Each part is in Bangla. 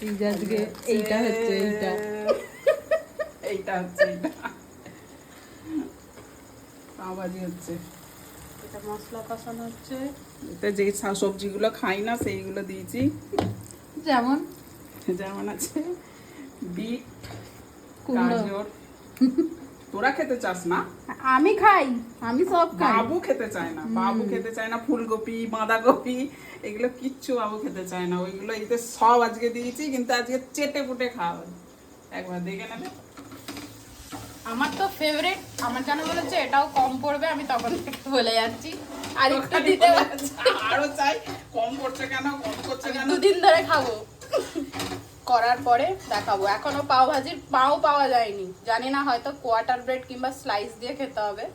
এই যে আজকে এইটা হচ্ছে এইটা এইটা হচ্ছে এইটা পাও ভাজি হচ্ছে। এটা মশলা কষানো হচ্ছে। এতে যে সবজিগুলো খাই না সেইগুলো দিয়েছি। যেমন যেমন আছে বিট, কুমড়ো। গাজর। তোরা খেতে চাস না? আমি খাই, আমি সব খাই। বাবু খেতে চায় না, বাবু খেতে চায় না ফুলকপি, বাঁধাকপি, এগুলো কিচ্ছু বাবু খেতে চায় না। ওইগুলো এতে সব আজকে দিয়েছি, কিন্তু আজকে চেটে পুটে খাওয়া। একবার দেখে নেবে। আমার তো ফেভারিট, আমার জানা মনে হচ্ছে এটাও কম পড়বে, আমি তখন থেকে বলে যাচ্ছি। আর একটু দিতে পারছি। আরো চাই, কম করছে কেন, কম করছে আমি কেন? দুদিন ধরে খাবো, করার পরে দেখাবো। এখনো পাও ভাজির পাও পাওয়া যায়নি, জানি না, হয়তো কোয়ার্টার ব্রেড কিংবা স্লাইস দিয়ে খেতে হবে,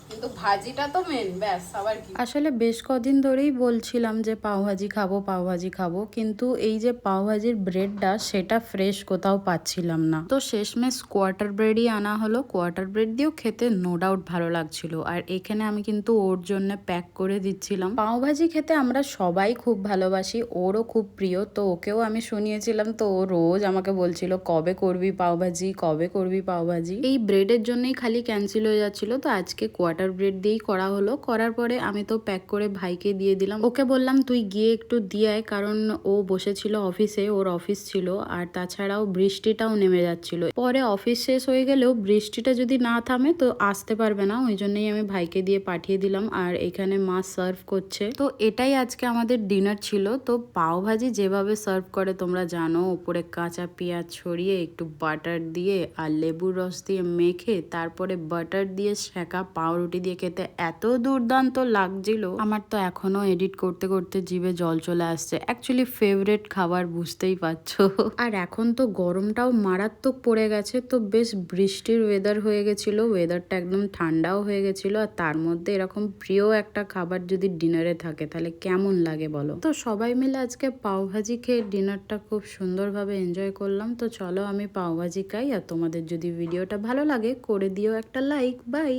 কিন্তু ভাজিটা তো মেন, ব্যাস। আবার কি, আসলে বেশ কদিন ধরেই বলছিলাম যে পাওভাজি খাবো, পাওভাজি খাবো, কিন্তু এই যে পাওভাজির ব্রেডটা সেটা ফ্রেশ কোথাও পাচ্ছিলাম না। তো শেষমেশ কোয়ার্টার ব্রেডই আনা হলো। কোয়ার্টার ব্রেড দিয়েও খেতে নো ডাউট ভালো লাগছিল। আর এখানে আমি কিন্তু ওর জন্য প্যাক করে দিচ্ছিলাম। পাওভাজি খেতে আমরা সবাই খুব ভালোবাসি, ওরও খুব প্রিয়, তো ওকেও আমি শুনিয়েছিলাম। তো ও রোজ আমাকে বলছিল কবে করবি পাওভাজি, কবে করবি পাওভাজি। এই ব্রেডের জন্যই খালি ক্যান্সেল হয়ে যাচ্ছিল। তো আজকে কোয়ার্টার ব্রেড দিয়েই করা হলো। করার পরে আমি তো প্যাক করে ভাইকে দিয়ে দিলাম। ওকে বললাম তুই গিয়ে একটু দিয়ে আয়, কারণ ও বসেছিল অফিসে, ওর অফিস ছিল। আর তাছাড়াও বৃষ্টিটাও নেমে যাচ্ছিল। পরে অফিস শেষ হয়ে গেলেও বৃষ্টিটা যদি না থামে তো আসতে পারবে না, ওই জন্যই আমি ভাইকে দিয়ে পাঠিয়ে দিলাম। আর এখানে মা সার্ভ করছে। তো এটাই আজকে আমাদের ডিনার ছিল। তো পাও ভাজি যেভাবে সার্ভ করে তোমরা জানো, উপরে কাঁচা পেঁয়াজ ছড়িয়ে একটু বাটার দিয়ে আর লেবুর রস দিয়ে মেখে তারপরে বাটার দিয়ে সেকা পাউরুটি দিয়ে খেতে এত দুর্দান্ত লাগছিল। আমার তো এখনো এডিট করতে করতে জিভে জল চলে আসছে। অ্যাকচুয়ালি ফেভারিট খাবার, বুঝতেই পারছো। আর এখন তো গরমটাও মারাত্মক পড়ে গেছে, তো বেশ বৃষ্টির ওয়েদার হয়ে গেছিল, ওয়েদারটা একদম ঠান্ডাও হয়ে গেছিল। আর তার মধ্যে এরকম প্রিয় একটা খাবার যদি ডিনারে থাকে তাহলে কেমন লাগে বলো। তো সবাই মিলে আজকে পাওভাজি খেয়ে ডিনারটা খুব সুন্দরভাবে এনজয় করলাম। তো চলো আমি পাওভাজি খাই, আর তোমাদের যদি ভিডিওটা ভালো লাগে করে দিও একটা লাইক। বাই।